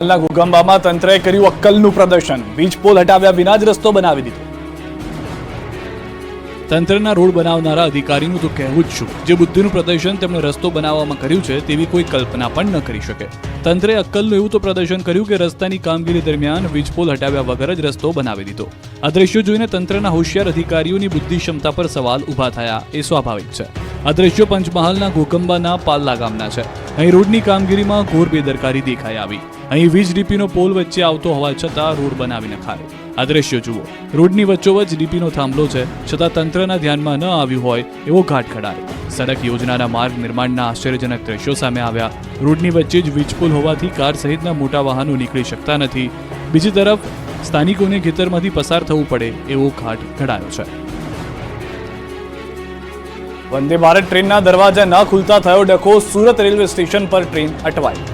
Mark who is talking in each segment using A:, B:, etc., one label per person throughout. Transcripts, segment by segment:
A: ઘોઘંબામાં તંત્રએ કર્યું અક્કલનું પ્રદર્શન. વીજ પોલ હટાવ્યા વિના જ રસ્તો બનાવી દીધો. તંત્રના રોડ બનાવનારા અધિકારીનું તો કહેવું જ શું. જે બુદ્ધિનું પ્રદર્શન તેમણે રસ્તો બનાવવામાં કર્યું છે તેવી કોઈ કલ્પના પણ ન કરી શકે. તંત્રે અક્કલનું એવું તો પ્રદર્શન કર્યું કે રસ્તાની કામગીરી દરમિયાન વીજ પોલ હટાવ્યા વગર જ રસ્તો બનાવી દીધો. આ દ્રશ્યો જોઈને તંત્રના હોશિયાર અધિકારીઓની બુદ્ધિ ક્ષમતા પર સવાલ ઊભા થયા એ સ્વાભાવિક છે. આ દ્રશ્યો પંચમહાલના ઘોઘંબાના પાલ્લા ગામના છે. અહીં રોડની કામગીરીમાં ઘોર બેદરકારી દેખાઈ આવી. અહીં વીજ ડીપીનો પોલ વચ્ચે આવતો હોવા છતાં રોડ બનાવી નખાયો. આ દ્રશ્યો જુઓ. રોડની વચ્ચોવચ્ચ ડીપીનો થાંભલો છે, છતાં તંત્રના ધ્યાનમાં ન આવ્યું હોય એવો ઘાટ ખડાયો. સડક યોજનાના માર્ગ નિર્માણના આશ્ચર્યજનક દ્રશ્યો સામે આવ્યા. રોડની વચ્ચે જ વીજ પુલ હોવાથી કાર સહિતના મોટા વાહનો નીકળી શકતા નથી. બીજી તરફ સ્થાનિકોને ખેતરમાંથી પસાર થવું પડે એવો ઘાટ ઘડાયો છે. વંદે ભારત ટ્રેનના દરવાજા ન ખુલતા થયો ડખો. સુરત રેલવે સ્ટેશન પર ટ્રેન અટવાઈ.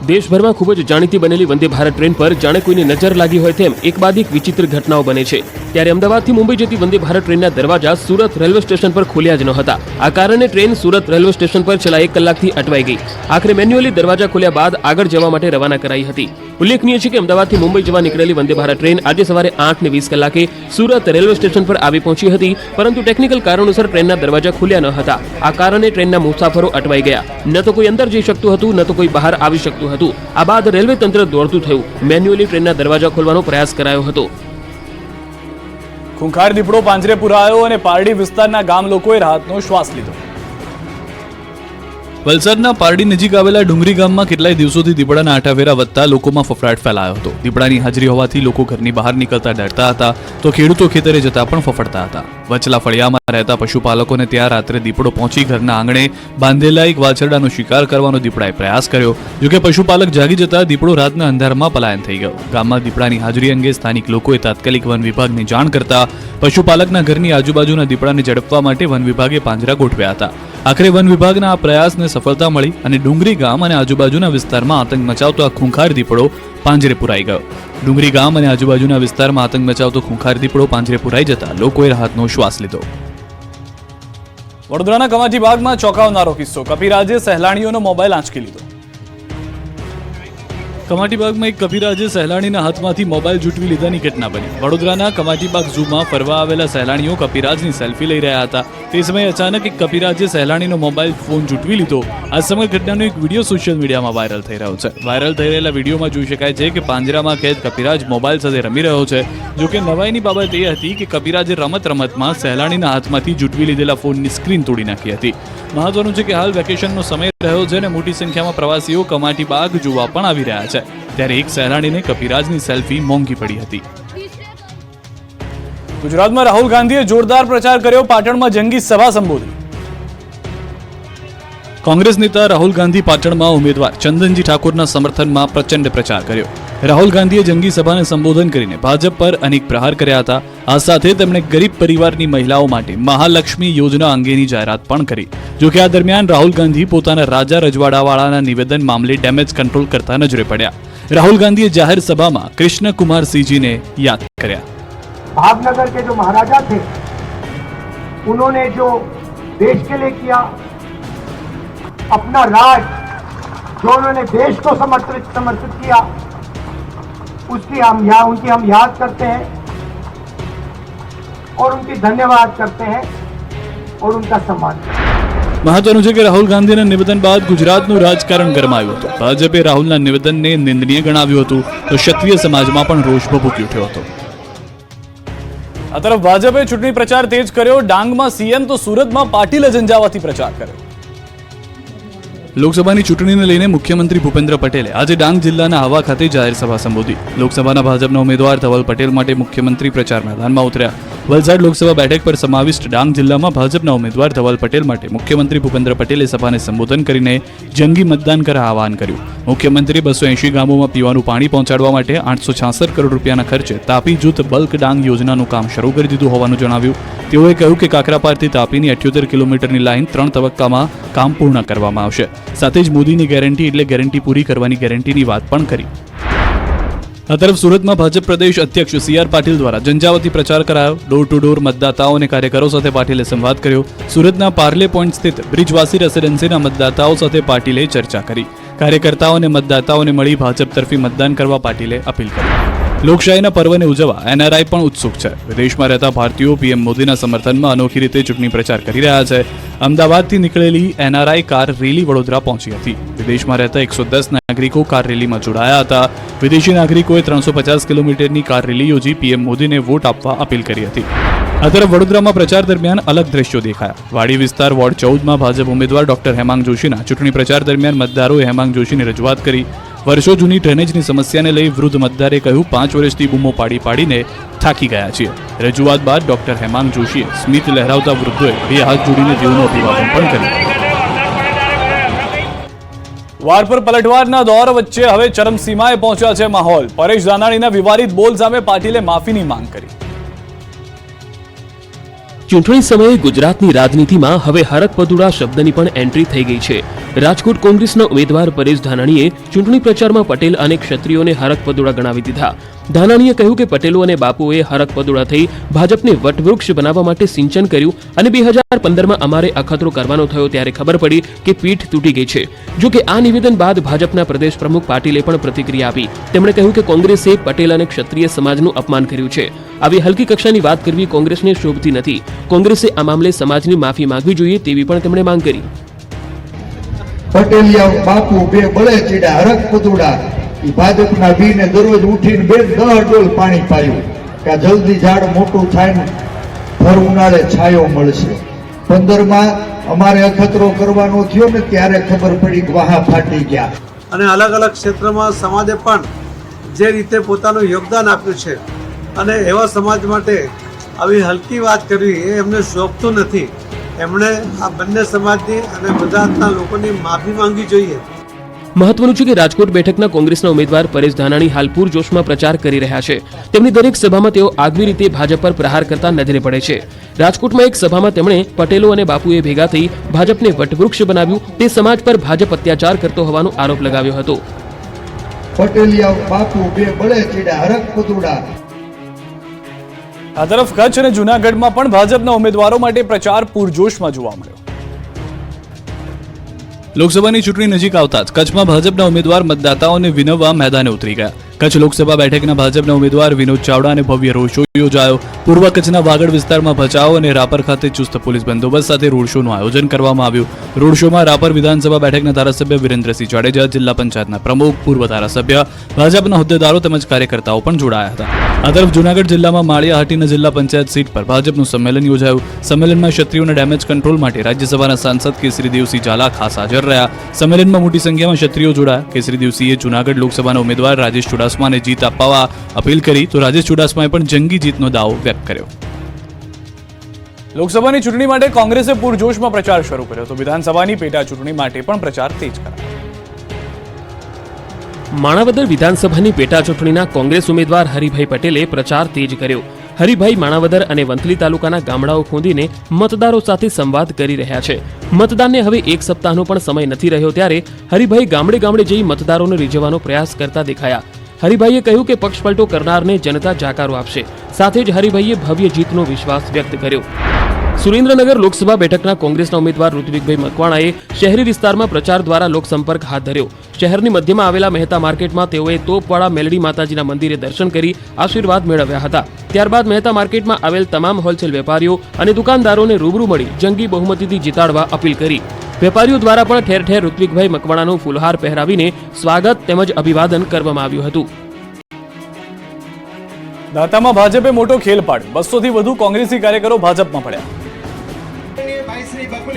B: દેશભરમાં ખૂબ જ જાણીતી બનેલી વંદે ભારત ટ્રેન પર જાણે કોઈની નજર લાગી હોય તેમ એક બાદ એક વિચિત્ર ઘટનાઓ બને છે. ત્યારે અમદાવાદથી મુંબઈ જતી વંદે ભારત ટ્રેનના દરવાજા સુરત રેલવે સ્ટેશન પર ખોલ્યા જ ન હતા. આ કારણે ટ્રેન સુરત રેલવે સ્ટેશન પર છેલ્લા 1 કલાકથી અટવાઈ ગઈ. આખરે મેન્યુઅલી દરવાજા ખોલ્યા બાદ આગળ જવા માટે રવાના કરાઈ હતી. ઉલ્લેખનીય છે કે અમદાવાદથી મુંબઈ જવા નીકળેલી વંદે ભારત ટ્રેન આજે સવારે 8:20 કલાકે સુરત રેલવે સ્ટેશન પર આવી પહોંચી હતી, પરંતુ ટેકનિકલ કારણોસર ટ્રેનના દરવાજા ખુલ્યા ન હતા. આ કારણે ટ્રેનના મુસાફરો અટવાઈ ગયા. ન તો કોઈ અંદર જઈ શકતું હતું, ન તો કોઈ બહાર આવી શકતું હતું. આ બાદ રેલવે તંત્ર દોડતું થયું. મેન્યુઅલી ટ્રેનના દરવાજા ખોલવાનો પ્રયાસ કરાયો હતો.
A: ખૂંખાર દીપડો પાંજરે પુરાયો અને પારડી વિસ્તારના ગામ લોકોએ રાહતનો શ્વાસ લીધો. વલસાડના પારડી નજીક આવેલા ડુંગરી ગામમાં કેટલાય દિવસોથી દીપડાના આંટાફેરા વધતા લોકોમાં ફફડાટ ફેલાયો હતો. દીપડાની હાજરી હોવાથી લોકો ઘરની બહાર નીકળતા ડરતા હતા, તો ખેડૂતો ખેતરે જતા પણ ફફડતા હતા. વચલા ફળિયામાં રહેતા પશુપાલકોને ત્યાં રાત્રે દીપડો પહોંચી ઘરના આંગણે બાંધેલા એક વાછરડાનો શિકાર કરવાનો દીપડાએ પ્રયાસ કર્યો. જોકે પશુપાલક જાગી જતા દીપડો રાતના અંધારામાં પલાયન થઈ ગયો. ગામમાં દીપડાની હાજરી અંગે સ્થાનિક લોકોએ તાત્કાલિક વન વિભાગને જાણ કરતા પશુપાલકના ઘરની આજુબાજુના દીપડાને ઝડપવા માટે વન વિભાગે પાંજરા ગોઠવ્યા હતા. આખરે વન વિભાગના આ પ્રયાસને સફળતા મળી અને ડુંગરી ગામ અને આજુબાજુના વિસ્તારમાં આતંક મચાવતો આ ખૂંખાર દીપડો પાંજરે પુરાઈ ગયો. ડુંગરી ગામ અને આજુબાજુના વિસ્તારમાં આતંક મચાવતો ખૂંખાર દીપડો પાંજરે પુરાઈ જતા લોકોએ રાહતનો શ્વાસ લીધો. વડોદરાના કમાટી બાગમાં ચોંકાવનારો કિસ્સો. કપિરાજે સહેલાણીઓનો મોબાઈલ આંચકી લીધો. કમાટી બાગમાં એક કપિરાજે સહેલાણીના હાથમાંથી મોબાઈલ જૂટવી લીધાની ઘટના બની. વડોદરાના કમાટી બાગ ઝૂમાં ફરવા આવેલા સહેલાણીઓ કપિરાજની સેલ્ફી લઈ રહ્યા હતા. તે સમયે અચાનક એક કપિરાજે સહેલાણીનો મોબાઈલ ફોન જૂટવી લીધો. આ સમગ્ર ઘટનાનો એક વિડીયો સોશિયલ મીડિયામાં વાયરલ થઈ રહ્યો છે. વાયરલ થઈ રહેલા વિડીયોમાં જોઈ શકાય છે કે પાંજરામાં કેદ કપિરાજ મોબાઈલ સાથે રમી રહ્યો છે. જોકે નવાઈની બાબત એ હતી કે કપિરાજે રમતમાં સહેલાણીના હાથમાંથી જૂટવી લીધેલા ફોનની સ્ક્રીન તોડી નાખી હતી. મહત્વનું છે કે હાલ વેકેશનનો સમય રહ્યો છે અને મોટી સંખ્યામાં પ્રવાસીઓ કમાટી બાગ જોવા પણ આવી રહ્યા છે. ત્યારે એક સહેલાણીને કપિરાજની સેલ્ફી મોંઘી પડી હતી. ગુજરાતમાં રાહુલ ગાંધીએ જોરદાર પ્રચાર કર્યો. પાટણમાં જંગી સભા સંબોધી. કોંગ્રેસ નેતા રાહુલ ગાંધી પાટણમાં ઉમેદવાર ચંદનજી ઠાકોરના સમર્થનમાં પ્રચંડ પ્રચાર કર્યો. રાહુલ ગાંધીએ જંગી સભાને સંબોધન કરીને ભાજપ પર અનેક પ્રહાર કર્યા હતા. આ સાથે તેમણે ગરીબ પરિવારની મહિલાઓ માટે મહાલક્ષ્મી યોજના અંગેની જાહેરાત પણ કરી. જોકે આ દરમિયાન રાહુલ ગાંધી પોતાના રાજા રજવાડાવાળાના નિવેદન મામલે ડેમેજ કંટ્રોલ કરતા નજરે પડ્યા. राहुल गांधी जाहिर सभा में कृष्ण कुमार सिंह ने याद किया.
C: भावनगर के जो महाराजा थे उन्होंने जो देश के लिए किया, अपना राज जो उन्होंने देश को समर्पित किया, उनकी हम याद करते हैं और उनकी धन्यवाद करते हैं और उनका सम्मान.
A: મહત્વનું છે કે રાહુલ ગાંધીના નિવેદન બાદ ગુજરાતનું રાજકારણ ગરમાયું હતું. ભાજપે રાહુલના નિવેદનને નિંદનીય ગણાવ્યું હતું, તો ક્ષત્રિય સમાજમાં પણ રોષ ભભૂકી ઉઠ્યો હતો. આ તરફ ભાજપે ચૂંટણી પ્રચાર તેજ કર્યો. ડાંગમાં સીએમ તો સુરતમાં પાટીલ ઝંઝાવાતી પ્રચાર કર્યો. લોકસભાની ચૂંટણીને લઈને મુખ્યમંત્રી ભૂપેન્દ્ર પટેલે આજે ડાંગ જિલ્લાના આહવા ખાતે જાહેર સભા સંબોધી. લોકસભાના ભાજપના ઉમેદવાર ધવલ પટેલ માટે મુખ્યમંત્રી પ્રચાર મેદાનમાં ઉતર્યા. વલસાડ લોકસભા બેઠક પર સમાવિષ્ટ ડાંગ જિલ્લામાં ભાજપના ઉમેદવાર ધવલ પટેલ માટે મુખ્યમંત્રી ભૂપેન્દ્ર પટેલે સભાને સંબોધન કરીને જંગી મતદાન કરવા આહવાન કર્યું. મુખ્યમંત્રીએ 280 ગામોમાં પીવાનું પાણી પહોંચાડવા માટે 866 કરોડ રૂપિયાના ખર્ચે તાપી જૂથ બલ્ક ડાંગ યોજનાનું કામ શરૂ કરી દીધું હોવાનું જણાવ્યું. તેઓએ કહ્યું કે કાકરાપારથી તાપીની 78 કિલોમીટરની લાઇન 3 તબક્કામાં કામ પૂર્ણ કરવામાં આવશે. સાથે જ મોદીની ગેરંટી એટલે ગેરંટી પૂરી કરવાની ગેરંટીની વાત પણ કરી. આ તરફ સુરતમાં ભાજપ પ્રદેશ અધ્યક્ષ CR પાટીલ દ્વારા ઝંઝાવાતી પ્રચાર કરાયો. ડોર ટુ ડોર મતદાતાઓ અને કાર્યકરો સાથે પાટીલે સંવાદ કર્યો. સુરતના પાર્લે પોઈન્ટ સ્થિત બ્રિજવાસી રેસિડેન્સીના મતદાતાઓ સાથે પાટીલે ચર્ચા કરી. કાર્યકર્તાઓ અને મતદાતાઓને મળી ભાજપ તરફી મતદાન કરવા પાટીલે અપીલ કરી. લોકશાહીના પર્વને ઉજવવા એનઆરઆઈ પણ ઉત્સુક છે. વિદેશમાં રહેતા ભારતીયો પીએમ મોદીના સમર્થનમાં અનોખી રીતે ચૂંટણી પ્રચાર કરી રહ્યા છે. અમદાવાદથી નીકળેલી એનઆરઆઈ કાર રેલી વડોદરા પહોંચી હતી. વિદેશમાં રહેતા 110 નાગરિકો કાર રેલીમાં જોડાયા હતા. વિદેશી નાગરિકોએ 350 કિલોમીટરની કાર રેલી યોજી પીએમ મોદીને વોટ આપવા અપીલ કરી હતી. આ તરફ વડોદરામાં પ્રચાર દરમિયાન અલગ દ્રશ્યો દેખાયા. વાડી વિસ્તાર વોર્ડ 14માં ભાજપ ઉમેદવાર ડોક્ટર હેમાંગ જોશીના ચૂંટણી પ્રચાર દરમિયાન મતદારોએ હેમાંગ જોશીની રજૂઆત કરી. વર્ષો જૂની ડ્રેનેજની સમસ્યાને લઈ વૃદ્ધ મતદારે કહ્યું, 5 વર્ષથી બૂમો પાડીને થાકી ગયા છીએ. રજૂઆત બાદ ડોક્ટર હેમાંગ જોશીએ સ્મિત લહેરાવતા વૃદ્ધોએ 2 હાથ જોડીને તેઓનું અભિવાદન પણ કર્યું. વાર પર પલટવારના દોર વચ્ચે હવે ચરમસીમાએ પહોંચ્યા છે માહોલ. પરેશ ધાનાણીના વિવાદિત બોલ સામે પાટીલે માફીની માંગ કરી.
B: ચૂંટણી સમયે ગુજરાતની રાજનીતિમાં હવે હરક-પદુડા શબ્દની પણ એન્ટ્રી થઈ ગઈ છે. રાજકોટ કોંગ્રેસના ઉમેદવાર પરેશ ધાનાણીએ ચૂંટણી પ્રચારમાં પટેલ અને ક્ષત્રિયોને હરક-પદુડા ગણાવી દીધા. ધાનાણીએ કહ્યું કે પટેલો અને બાપુએ હરક-પદુડા થઈ ભાજપને વટવૃક્ષ બનાવવા માટે સિંચન કર્યું અને 2015માં અમારે અખતરો કરવાનો થયો ત્યારે ખબર પડી કે પીઠ તૂટી ગઈ છે. જો કે આ નિવેદન બાદ ભાજપના પ્રદેશ પ્રમુખ પાટીલે પણ પ્રતિક્રિયા આપી. તેમણે કહ્યું કે કોંગ્રેસે પટેલ અને ક્ષત્રિય સમાજનું અપમાન કર્યું છે. આવી હલકી કક્ષાની વાત કરવી કોંગ્રેસને શોભતી નથી. કોંગ્રેસે આ મામલે સમાજની માફી માંગવી જોઈએ તેવી પણ તેમણે માંગ કરી.
D: પટેલિયા બાપુ બે બળે ચીડા હરક પદુડા ઈ ભાજપના વીને દરરોજ ઉઠીને 10 ડોલ પાણી પાયું કે આ જલ્દી ઝાડ મોટું થાય ને ભર ઉનાળે છાયો મળશે. 15માં અમારે અખતરો કરવાનો થયો ને ત્યારે ખબર પડી કે વાહા ફાટી ગયા.
E: અને અલગ અલગ ક્ષેત્રમાં સમાજે પણ જે રીતે પોતાનું યોગદાન આપ્યું છે અને એવા સમાજ માટે આવી હલકી વાત કરવી એ એમને શોભતું નથી. એમણે આ બંને સમાજની અને ગુજરાતના લોકોની માફી માંગવી જોઈએ.
B: મહત્વનું છે કે રાજકોટ બેઠકના કોંગ્રેસના ઉમેદવાર પરેશ ધાનાણી હાલ પૂરજોશમાં પ્રચાર કરી રહ્યા છે. તેમની દરેક સભામાં તેઓ આગવી રીતે ભાજપ પર પ્રહાર કરતા નજરે પડે છે. રાજકોટમાં એક સભામાં તેમણે પટેલો અને બાપુએ ભેગા થઈ ભાજપને વટવૃક્ષ બનાવ્યું. તે સમાજ પર ભાજપ અત્યાચાર કરતો હોવાનો આરોપ લગાવ્યો હતો.
D: પટેલિયા બાપુ બે બળે ચીડા હરક પદુડા.
A: આ તરફ કચ્છ અને જૂનાગઢમાં પણ ભાજપના ઉમેદવારો માટે પ્રચાર પૂરજોશમાં જોવા મળ્યો. લોકસભાની ચૂંટણી નજીક આવતા જ કચ્છમાં ભાજપના ઉમેદવાર મતદાતાઓને વિનવવા મેદાને ઉતરી ગયા. કચ્છ લોકસભા બેઠકના ભાજપના ઉમેદવાર વિનોદ ચાવડાને ભવ્ય રોડ શો યોજાયો. પૂર્વ કચ્છના વાગડ વિસ્તારમાં ભચાઉ અને રાપર ખાતે ચુસ્ત પોલીસ બંદોબસ્ત સાથે રોડ શોનું આયોજન કરવામાં આવ્યું. રોડ શોમાં રાપર વિધાનસભા બેઠકના ધારાસભ્ય વિરેન્દ્રસિંહ જાડેજા, જિલ્લા પંચાયતના પ્રમુખ, પૂર્વ ધારાસભ્ય, ભાજપના હોદ્દેદારો તેમજ કાર્યકર્તાઓ પણ જોડાયા હતા. આ તરફ જૂનાગઢ જિલ્લામાં માળિયાહાટીના જિલ્લા પંચાયત સીટ પર ભાજપનું સંમેલન યોજાયું. સંમેલનમાં ક્ષત્રિયોના ડેમેજ કંટ્રોલ માટે રાજ્યસભાના સાંસદ કેસરીદેવસિંહ ઝાલા ખાસ હાજર રહ્યા. સંમેલનમાં મોટી સંખ્યામાં ક્ષત્રિયો જોડાયા. કેસરીદેવસિંહે જૂનાગઢ લોકસભાના ઉમેદવાર રાજેશ ચુડાસમાને જીત અપાવવા અપીલ કરી તો રાજેશ ચુડાસમાએ પણ જંગી જીતનો દાવો વ્યક્ત કર્યો. લોકસભાની ચૂંટણી માટે કોંગ્રેસે પૂરજોશમાં પ્રચાર શરૂ કર્યો તો વિધાનસભાની પેટા ચૂંટણી માટે પણ પ્રચાર તેજ કરાયો.
B: માણાવદર વિધાનસભાની પેટા ચૂંટણીના કોંગ્રેસ ઉમેદવાર હરિભાઈ પટેલે પ્રચાર તેજ કર્યો. હરિભાઈ માણાવદર અને વંથલી તાલુકાના ગામડાઓ ખોંદીને મતદારો સાથે સંવાદ કરી રહ્યા છે. મતદાનને હવે 1 સપ્તાહનો પણ સમય નથી રહ્યો ત્યારે હરિભાઈ ગામડે ગામડે જઈ મતદારોને રીઝવવાનો પ્રયાસ કરતા દેખાયા. હરિભાઈએ કહ્યું કે પક્ષપલટો કરનારને જનતા જાકારો આપશે. સાથે જ હરિભાઈએ ભવ્ય જીતનો વિશ્વાસ વ્યક્ત કર્યો. સુરેન્દ્રનગર લોકસભા બેઠકના કોંગ્રેસના ઉમેદવાર ઋત્વિકભાઈ મકવાણાએ શહેરી વિસ્તારમાં પ્રચાર દ્વારા લોકસંપર્ક હાથ ધર્યો. શહેરની મધ્યમાં આવેલા મહેતા માર્કેટમાં તેઓએ તોપવાળા મેલડી માતાજીના મંદિરે દર્શન કરી આશીર્વાદ મેળવ્યા હતા. ત્યારબાદ મહેતા માર્કેટમાં આવેલ તમામ હોલસેલ વેપારીઓ અને દુકાનદારોને રૂબરૂ મળી જંગી બહુમતીથી જીતાડવા અપીલ કરી. વેપારીઓ દ્વારા પણ ઠેર ઠેર ઋત્વિકભાઈ મકવાણાનું ફૂલહાર પહેરાવીને સ્વાગત તેમજ અભિવાદન કરવામાં આવ્યું હતું.
A: દાંતામાં ભાજપે મોટો ખેલ પાડ્યો. 200 થી વધુ કોંગ્રેસી કાર્યકરો ભાજપમાં પડ્યા.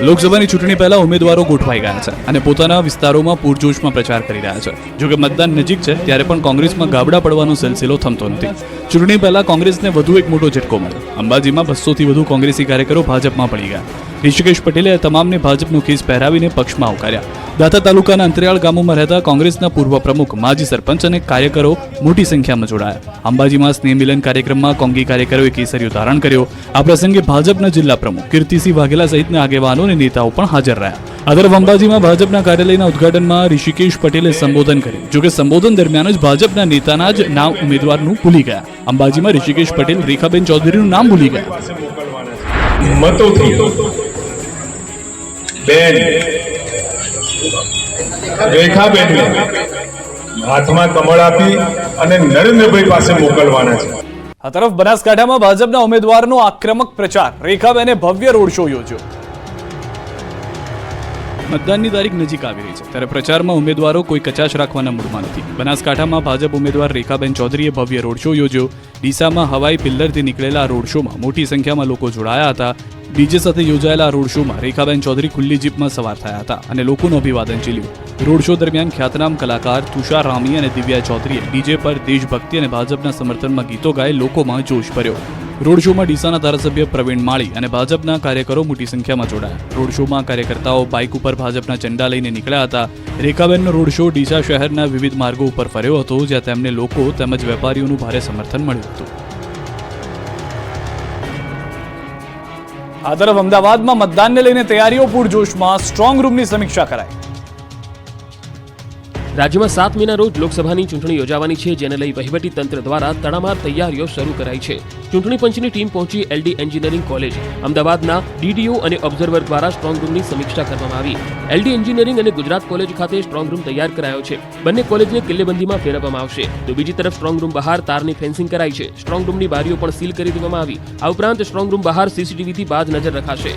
A: લોકસભાની ચૂંટણી પહેલા ઉમેદવારો ગોઠવાઈ ગયા છે અને પોતાના વિસ્તારોમાં પૂરજોશમાં પ્રચાર કરી રહ્યા છે. જોકે મતદાન નજીક છે ત્યારે પણ કોંગ્રેસમાં ગાબડા પડવાનો સિલસિલો થમતો નથી. ચૂંટણી પહેલા કોંગ્રેસને વધુ એક મોટો ઝટકો મળ્યો. અંબાજીમાં 200 થી વધુ કોંગ્રેસી કાર્યકરો ભાજપમાં પડી ગયા. ઋષિકેશ પટેલે તમામને ભાજપનો ખેસ પહેરાવીને પક્ષમાં આવકાર્યા. દાંતા તાલુકાના અંતરિયાળ ગામોમાં રહેતા કોંગ્રેસના પૂર્વ પ્રમુખ, માજી સરપંચ અને કાર્યકરો મોટી સંખ્યામાં જોડાયા. અંબાજીમાં સ્નેહ મિલન કાર્યક્રમમાં કોંગી કાર્યકરોએ કેસરીઓ ધારણ કર્યો. આ પ્રસંગે ભાજપના જિલ્લા પ્રમુખ કીર્તિસિંહ વાઘેલા સહિતના આગેવાનો અને નેતાઓ પણ હાજર રહ્યા. આ તરફ અંબાજીમાં ભાજપના કાર્યાલયના ઉદઘાટનમાં ઋષિકેશ પટેલે સંબોધન કર્યું. જોકે સંબોધન દરમિયાન જ ભાજપના નેતાના જ નામ ઉમેદવારનું ભૂલી ગયા. અંબાજીમાં ઋષિકેશ પટેલ રેખાબેન ચૌધરીનું નામ ભૂલી ગયા.
F: મતોથી બેન રેખાબેનને હાથમાં કમળ આપી અને નરેન્દ્રભાઈ પાસે મોકલવાના છે.
A: આ તરફ બનાસકાંઠામાં ભાજપના ઉમેદવારનો આક્રમક પ્રચાર. રેખાબેને ભવ્ય રોડ શો યોજ્યો. મતદાનની તારીખ નજીક આવી રહી છે ત્યારે પ્રચારમાં ઉમેદવારો કોઈ કચાશ રાખવાના મૂડમાં નથી. બનાસકાંઠામાં ભાજપ ઉમેદવાર રેખાબેન ચૌધરીએ ભવ્ય રોડ શો યોજ્યો. ડીસામાં હવાઈ પિલ્લરથી નીકળેલા રોડ શોમાં મોટી સંખ્યામાં લોકો જોડાયા હતા. ડીજે સાથે યોજાયેલા રોડ શોમાં રેખાબેન ચૌધરી ખુલ્લી જીપમાં સવાર થયા હતા અને લોકોનું અભિવાદન ઝીલ્યું. રોડ શો દરમિયાન ખ્યાતનામ કલાકાર તુષાર રામી અને દિવ્યા ચૌધરીએ ડીજે પર દેશભક્તિ અને ભાજપના સમર્થનમાં ગીતો ગાઈ લોકોમાં જોશ ભર્યો. રોડ શોમાં ડીસાના ધારાસભ્ય પ્રવીણ માળી અને ભાજપના કાર્યકરો મોટી સંખ્યામાં જોડાયા. રોડ શોમાં કાર્યકર્તાઓ બાઇક ઉપર ભાજપના ઝંડા લઈને નીકળ્યા હતા. રેખાબેનનો રોડ શો ડીસા શહેરના વિવિધ માર્ગો ઉપર ફર્યો હતો, જ્યાં તેમને લોકો તેમજ વેપારીઓનું ભારે સમર્થન મળ્યું હતું. આ તરફ અમદાવાદમાં મતદાનને લઈને તૈયારીઓ પૂરજોશમાં. સ્ટ્રોંગ રૂમની સમીક્ષા કરાઈ.
B: રાજ્યમાં 7 મેના રોજ લોકસભાની ચૂંટણી યોજાવાની છે, જેને લઈ વહીવટી તંત્ર દ્વારા તડામાર તૈયારીઓ શરૂ કરાઈ છે. ચૂંટણી પંચની ટીમ પહોંચી એલડી એન્જિનિયરિંગ કોલેજ અમદાવાદના ડીડીઓ અને ઓબ્ઝર્વર દ્વારા સ્ટ્રોંગ રૂમની સમીક્ષા કરવામાં આવી. એલડી એન્જિનિયરિંગ અને ગુજરાત કોલેજ ખાતે સ્ટ્રોંગ રૂમ તૈયાર કરાયો છે. બંને કોલેજને કિલ્લેબંધીમાં ફેરવવામાં આવશે. તો બીજી તરફ સ્ટ્રોંગ રૂમ બહાર તારની ફેન્સિંગ કરાઈ છે. સ્ટ્રોંગ રૂમની બારીઓ પણ સીલ કરી દેવામાં આવી. આ ઉપરાંત સ્ટ્રોંગ રૂમ બહાર સીસીટીવીથી બાજ નજર રખાશે.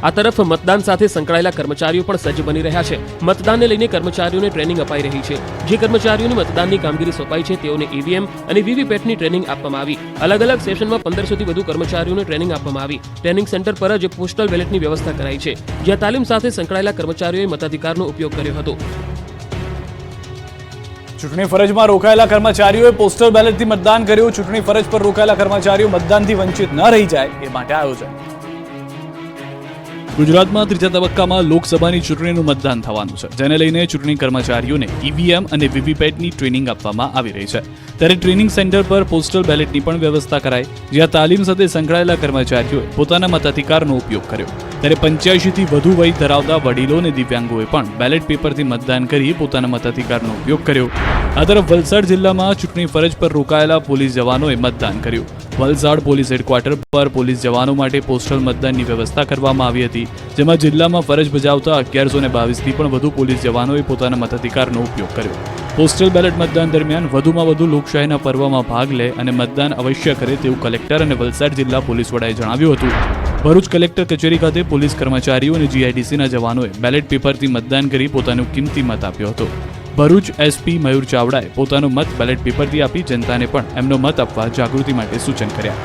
B: આ તરફ મતદાન સાથે સંકળાયેલા કર્મચારીઓ પણ સજ્જ બની રહ્યા છે. મતદાનને લઈને કર્મચારીઓને ટ્રેનિંગ અપાઈ રહી છે. જે કર્મચારીઓને મતદાનની કામગીરી સોંપાઈ છે તેઓને ઈવીએમ અને વીવીપેટની ટ્રેનિંગ આપવામાં આવી. અલગ અલગ સેશનમાં 1500થી વધુ કર્મચારીઓને ટ્રેનિંગ આપવામાં આવી. ટ્રેનિંગ સેન્ટર પર જ પોસ્ટલ બેલેટની વ્યવસ્થા કરાઈ છે, જ્યાં તાલીમ સાથે સંકળાયેલા કર્મચારીઓએ મતાધિકારનો ઉપયોગ કર્યો હતો.
A: ચૂંટણી ફરજમાં રોકાયેલા કર્મચારીઓએ પોસ્ટલ બેલેટથી મતદાન કર્યું. ચૂંટણી ફરજ પર રોકાયેલા કર્મચારીઓ મતદાનથી વંચિત ન રહી જાય એ માટે આયોજન. ગુજરાતમાં ત્રીજા તબક્કામાં લોકસભાની ચૂંટણીનું મતદાન થવાનું છે, જેને લઈને ચૂંટણી કર્મચારીઓને ઈવીએમ અને વીવીપેટની ટ્રેનિંગ આપવામાં આવી રહી છે. ત્યારે ટ્રેનિંગ સેન્ટર પર પોસ્ટલ બેલેટની પણ વ્યવસ્થા કરાઈ, જ્યાં તાલીમ સાથે સંકળાયેલા કર્મચારીઓએ પોતાના મતાધિકારનો ઉપયોગ કર્યો. ત્યારે 85થી વધુ વય ધરાવતા વડીલો અને દિવ્યાંગોએ પણ બેલેટ પેપરથી મતદાન કરી પોતાના મતાધિકારનો ઉપયોગ કર્યો. આ તરફ વલસાડ જિલ્લામાં ચૂંટણી ફરજ પર રોકાયેલા પોલીસ જવાનોએ મતદાન કર્યું. વલસાડ પોલીસ હેડક્વાર્ટર પર પોલીસ જવાનો માટે પોસ્ટલ મતદાનની વ્યવસ્થા કરવામાં આવી હતી, જેમાં જિલ્લામાં ફરજ બજાવતા 1122થી પણ વધુ પોલીસ જવાનોએ પોતાના મતાધિકારનો ઉપયોગ કર્યો. પોસ્ટલ બેલેટ મતદાન દરમિયાન વધુમાં વધુ લોકશાહીના પર્વમાં ભાગ લે અને મતદાન અવશ્ય કરે તેવું કલેક્ટર અને વલસાડ જિલ્લા પોલીસ વડાએ જણાવ્યું હતું. ભરૂચ કલેક્ટર કચેરી ખાતે પોલીસ કર્મચારીઓ અને જીઆઈડીસીના જવાનોએ બેલેટ પેપરથી મતદાન કરી પોતાનો કિંમતી મત આપ્યો હતો. ભરૂચ એસપી મયુર ચાવડાએ પોતાનો મત બેલેટ પેપરથી આપી જનતાને પણ એમનો મત આપવા જાગૃતિ માટે સૂચન કર્યા.